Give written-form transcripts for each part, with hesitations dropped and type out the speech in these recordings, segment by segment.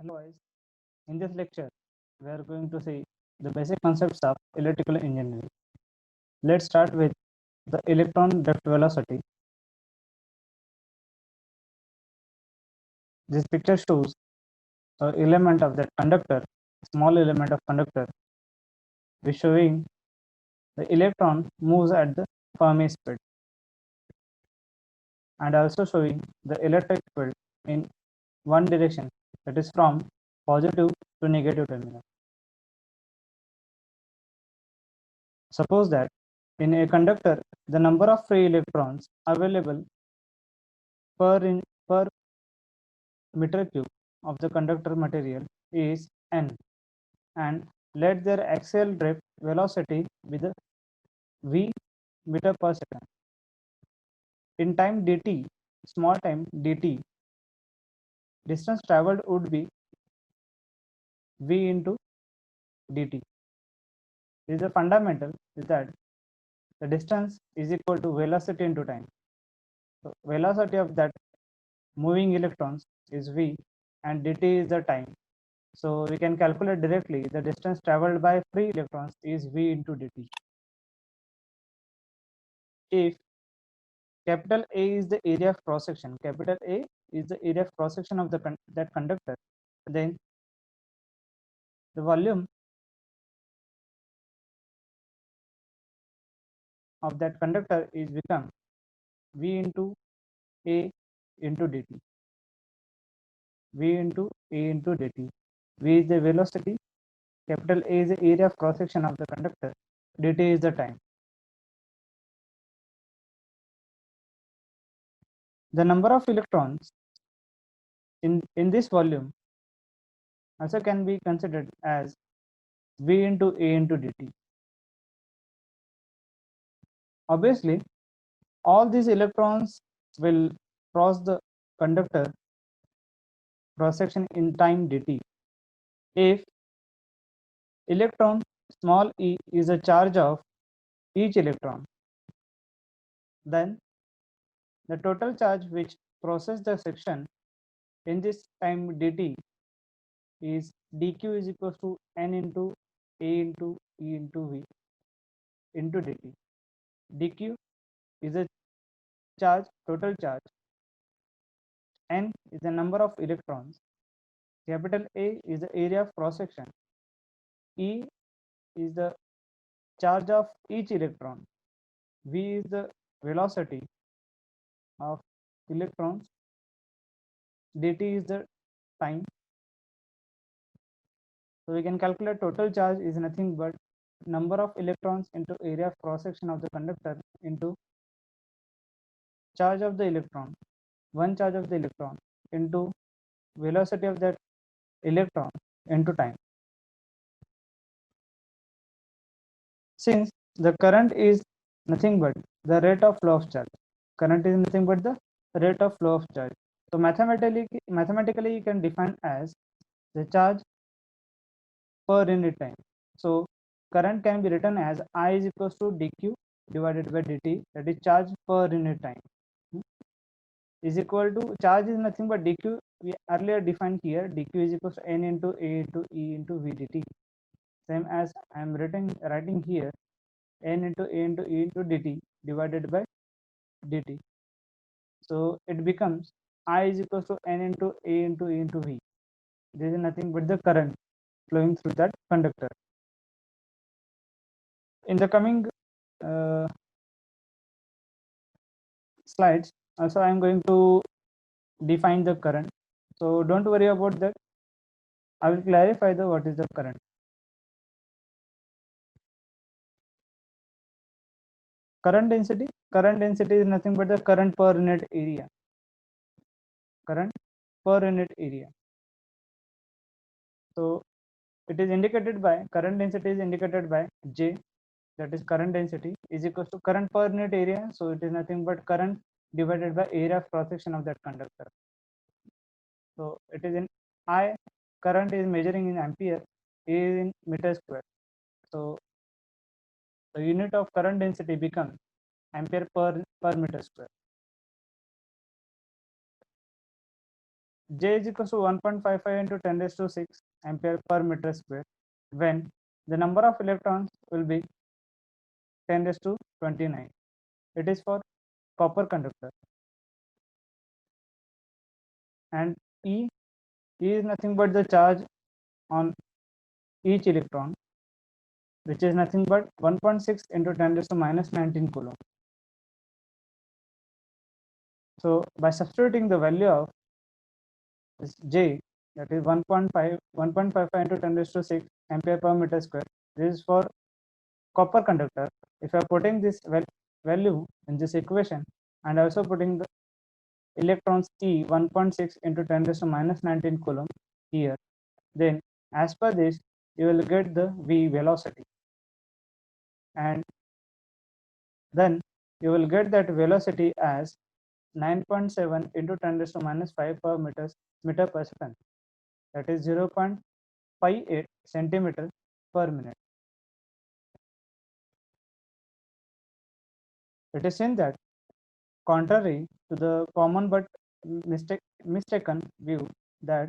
Hello guys, in this lecture we are going to see the basic concepts of electrical engineering. Let's start with the electron drift velocity. This picture shows an element of that conductor, small element of conductor, which showing the electron moves at the Fermi speed and also showing the electric field in one direction, that is from positive to negative terminal. Suppose that in a conductor the number of free electrons available per meter cube of the conductor material is n, and let their axial drift velocity be the v meter per second. In time dt, small time dt, distance traveled would be v into dt. This is the fundamental is that the distance is equal to velocity into time. So velocity of that moving electrons is v and dt is the time. So we can calculate directly the distance traveled by free electrons is v into dt. If capital A is the area of cross section, capital A is the area of cross section of that conductor, then the volume of that conductor is become v into A into dt. V into A into dt. V is the velocity, capital A is the area of cross section of the conductor, dt is the time. The number of electrons in this volume also can be considered as v into A into dt. Obviously, all these electrons will cross the conductor cross section in time dt. If electron small e is a charge of each electron, then the total charge which crosses the section in this time dt is dq is equals to n into A into E into V into dt. dq is a charge, total charge, n is the number of electrons, capital A is the area of cross section, E is the charge of each electron, v is the velocity of electrons, dt is the time. So we can calculate total charge is nothing but number of electrons into area of cross section of the conductor into charge of the electron, one charge of the electron into velocity of that electron into time. Since the current is nothing but the rate of flow of charge, current is nothing but the rate of flow of charge. So mathematically you can define as the charge per unit time. So current can be written as I is equals to dq divided by dt, that is charge per unit time, is equal to charge is nothing but dq we earlier defined here, dq is equals to n into A into E into V dt, same as I am writing here n into A into E into dt divided by dt. So it becomes I is equals to n into A into E into V. This is nothing but the current flowing through that conductor. In the coming slides also I am going to define the current, so don't worry about that. I will clarify the what is the current. Current density is nothing but the current per unit area, current per unit area. So it is indicated by, current density is indicated by J, that is current density is equals to current per unit area, so it is nothing but current divided by area of cross section of that conductor. So it is in I, current is measuring in ampere, A is in meter square. So the unit of current density becomes ampere per meter square. J is equals to 1.55 into 10 raised to 6 ampere per meter square, when the number of electrons will be 10 raised to 29. It is for copper conductor. And E is nothing but the charge on each electron, which is nothing but 1.6 into 10 raised to minus 19 coulomb. So by substituting the value of this J, that is 1.55 into 10 raised to 6 ampere per meter square, this is for copper conductor. If you are putting this value in this equation and also putting the electrons E 1.6 into 10 raised to minus 19 coulomb here, then as per this you will get the V velocity, and then you will get that velocity as 9.7 into 10 raised to minus 5 per meter per second, that is 0.58 centimeter per minute. It is seen that, contrary to the common but mistaken view, that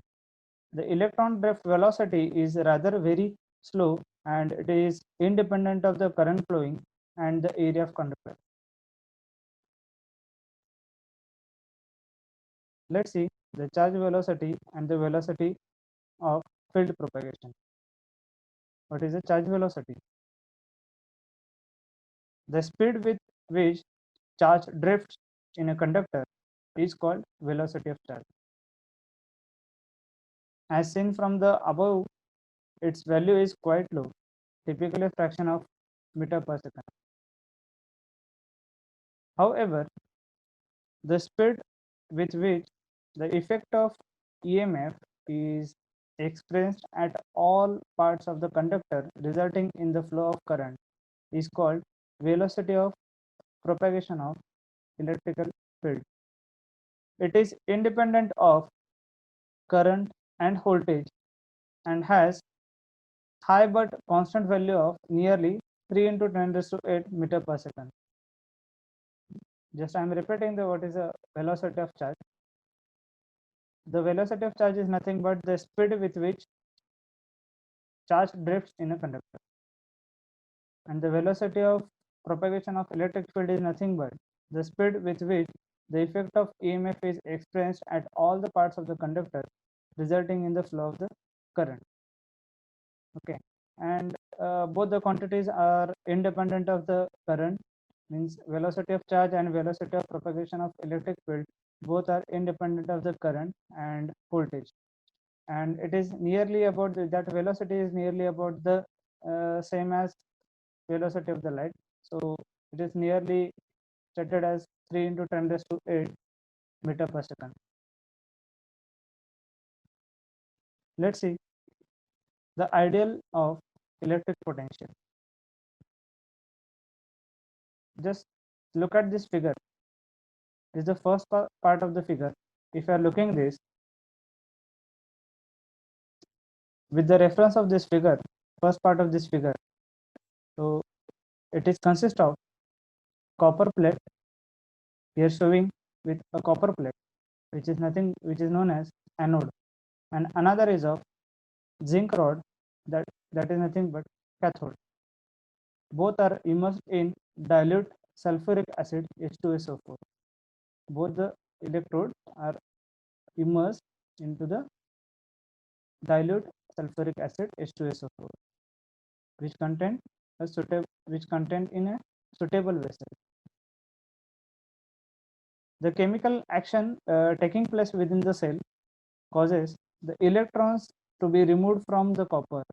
the electron drift velocity is rather very slow and it is independent of the current flowing and the area of conductor. Let's see the charge velocity and the velocity of field propagation. What is the charge velocity? The speed with which charge drifts in a conductor is called velocity of charge. As seen from the above, its value is quite low, typically a fraction of meter per second. However, the speed with which the effect of EMF is expressed at all parts of the conductor, resulting in the flow of current, is called velocity of propagation of electrical field. It is independent of current and voltage and has high but constant value of nearly 3 into 10 raised to 8 meter per second. Just I am repeating the what is the velocity of charge. The velocity of charge is nothing but the speed with which charge drifts in a conductor, and the velocity of propagation of electric field is nothing but the speed with which the effect of EMF is experienced at all the parts of the conductor, resulting in the flow of the current. Okay, and both the quantities are independent of the current, means velocity of charge and velocity of propagation of electric field both are independent of the current and voltage, and it is nearly about that velocity is nearly about the same as velocity of the light. So it is nearly stated as 3 into 10 raised to 8 meter per second. Let's see the ideal of electric potential. Just look at this figure. This is the first part of the figure. If you are looking this with the reference of this figure, first part of this figure, so it is consist of copper plate, here showing with a copper plate, which is known as anode, and another is of zinc rod, that is nothing but cathode. Both are immersed in dilute sulfuric acid H2SO4. Both the electrodes are immersed into the dilute sulfuric acid H2SO4, which contain in a suitable vessel. The chemical action taking place within the cell causes the electrons to be removed from the copper.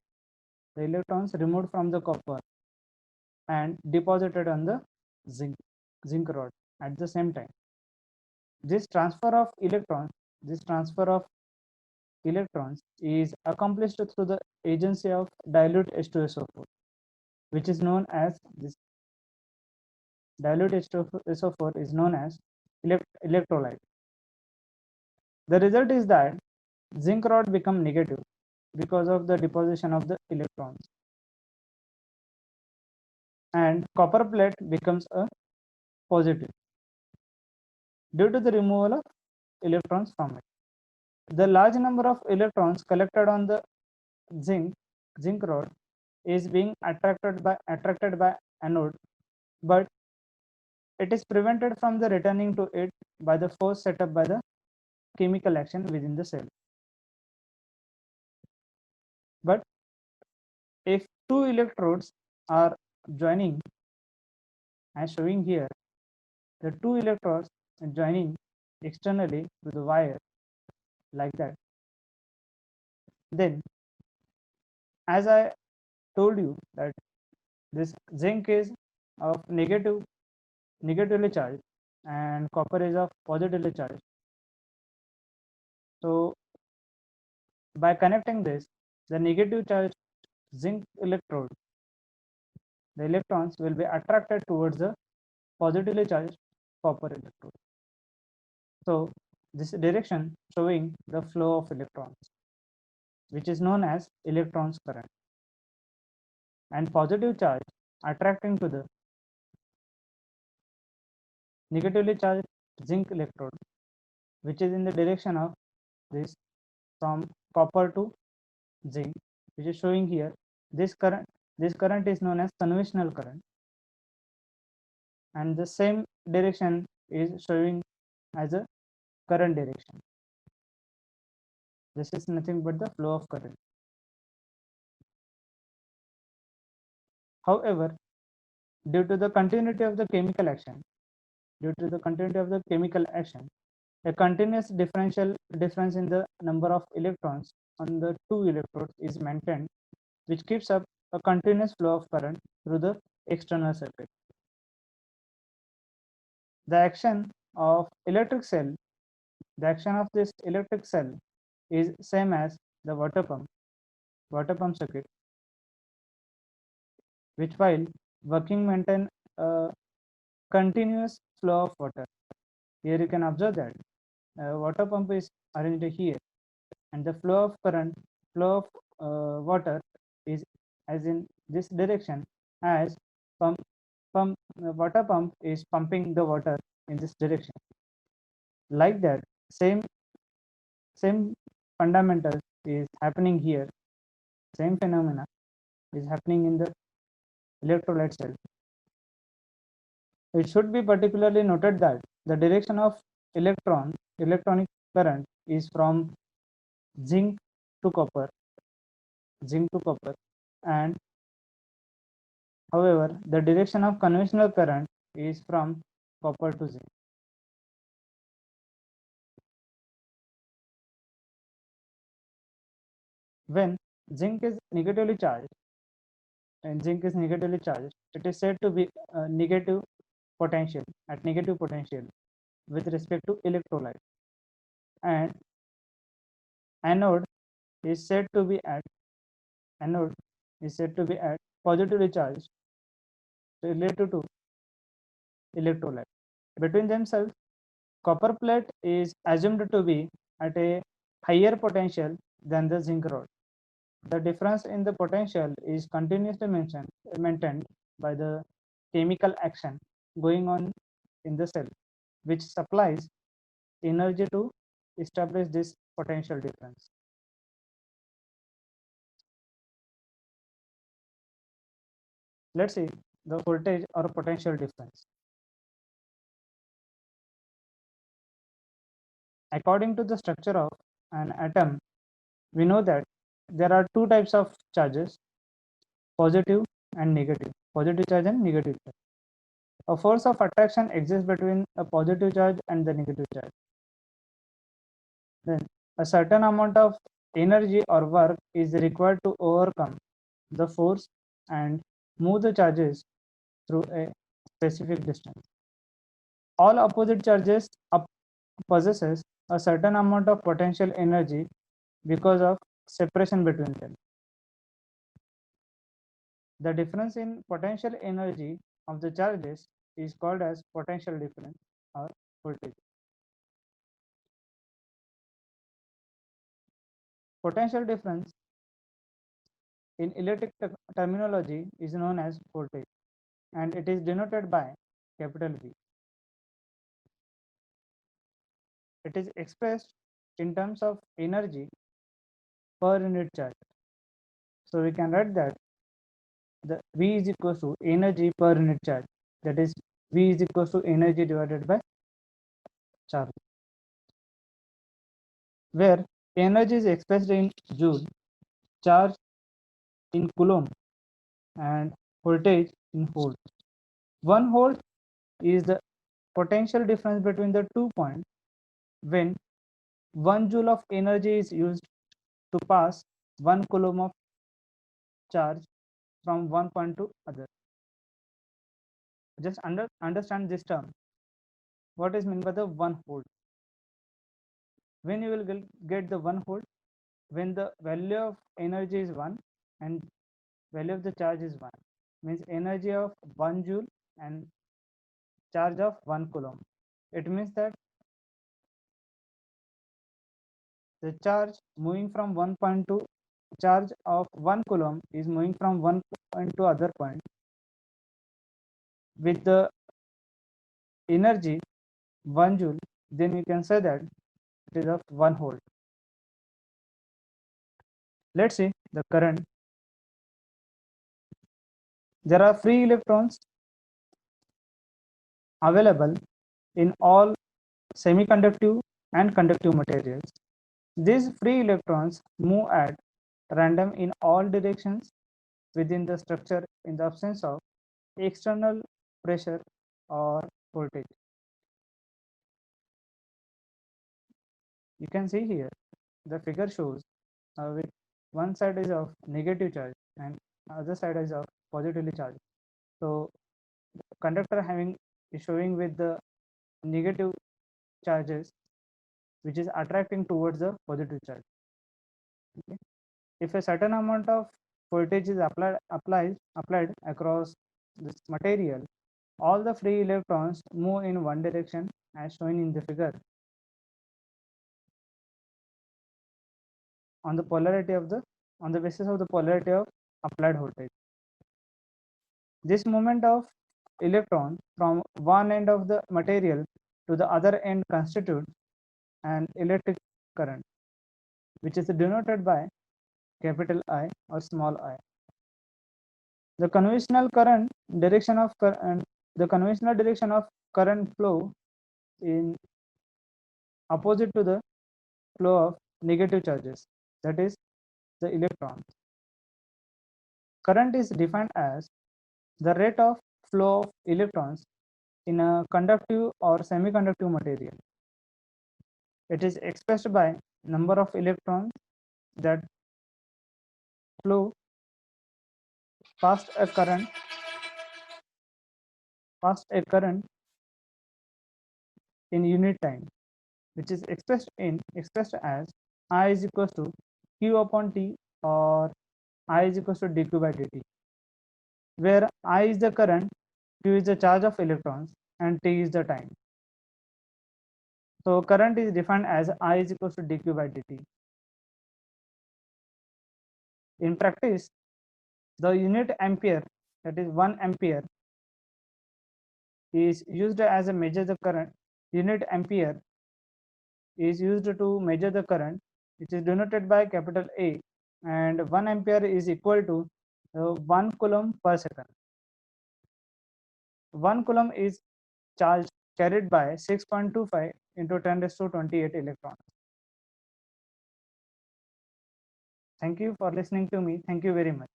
The electrons removed from the copper and deposited on the zinc rod at the same time. This transfer of electrons is accomplished through the agency of dilute H2SO4, which is known as this dilute H2SO4 is known as electrolyte. The result is that zinc rod become negative because of the deposition of the electrons, and copper plate becomes a positive due to the removal of electrons from it. the large number of electrons collected on the zinc rod is being attracted by anode, but it is prevented from the returning to it by the force set up by the chemical action within the cell. But if two electrodes are joining, as showing here, the two electrodes are joining externally to the wire like that, then as I told you that this zinc is of negatively charged and copper is of positively charged. So by connecting this, the negative charge zinc electrode, the electrons will be attracted towards the positively charged copper electrode. So this direction showing the flow of electrons, which is known as electrons current, and positive charge attracting to the negatively charged zinc electrode, which is in the direction of this from copper to zinc, which is showing here. This current is known as conventional current, and the same direction is showing as a current direction. This is nothing but the flow of current. However, due to the continuity of the chemical action, a continuous difference in the number of electrons on the two electrodes is maintained, which keeps up a continuous flow of current through the external circuit. The action of this electric cell is same as the water pump circuit, which while working maintain a continuous flow of water. Here you can observe that water pump is arranged here, and the flow of water is as in this direction, as water pump is pumping the water in this direction. Like that, same fundamental is happening here. Same phenomena is happening in the electrolyte cell. It should be particularly noted that the direction of electronic current is from zinc to copper, and however, the direction of conventional current is from copper to zinc. When zinc is negatively charged, it is said to be negative potential with respect to electrolyte, and anode is said to be at positively charged related to electrolyte. Between themselves, copper plate is assumed to be at a higher potential than the zinc rod. The difference in the potential is continuously maintained by the chemical action going on in the cell, which supplies energy to establish this potential difference. Let's see the voltage or potential difference. According to the structure of an atom, we know that there are two types of charges, positive and negative, positive charge and negative charge. A force of attraction exists between a positive charge and the negative charge. Then a certain amount of energy or work is required to overcome the force and move the charges through a specific distance. All opposite charges possesses a certain amount of potential energy because of separation between them. The difference in potential energy of the charges is called as potential difference or voltage. Potential difference in electric terminology is known as voltage, and it is denoted by capital V. It is expressed in terms of energy per unit charge. So we can write that the V is equals to energy per unit charge, that is V is equals to energy divided by charge, where energy is expressed in joule, charge in coulomb, and voltage in volt. 1 volt is the potential difference between the 2 points when 1 joule of energy is used to pass 1 coulomb of charge from one point to other. Just understand this term. What is meant by the 1 volt? When you will get the 1 volt, when the value of energy is 1 and value of the charge is 1, means energy of 1 joule and charge of 1 coulomb. It means that the charge moving from one point to charge of 1 coulomb is moving from one point to other point with the energy 1 joule, then we can say that it is of 1 volt. Let's see the current. There are free electrons available in all semiconductive and conductive materials. These free electrons move at random in all directions within the structure in the absence of external pressure or voltage. You can see here the figure shows with one side is of negative charge and other side is of positively charged. So conductor is showing with the negative charges, which is attracting towards the positive charge. Okay. If a certain amount of voltage is applied across this material, all the free electrons move in one direction as shown in the figure on the basis of the polarity of applied voltage. This movement of electron from one end of the material to the other end constitutes an electric current, which is denoted by capital I or small I. The conventional direction of current flow in opposite to the flow of negative charges, that is the electrons. Current is defined as the rate of flow of electrons in a conductive or semiconductive material. It is expressed by number of electrons that flow past a current in unit time, which is expressed as I is equals to q upon t or I is equals to dq by dt, where I is the current, q is the charge of electrons, and t is the time. So current is defined as I is equals to dq by dt. In practice, the unit ampere, that is 1 ampere, is used as a measure the current. Unit ampere is used to measure the current, which is denoted by capital A, and 1 ampere is equal to 1 coulomb per second. 1 coulomb is charge carried by 6.25 into 10 raised to 28 electrons. Thank you for listening to me. Thank you very much.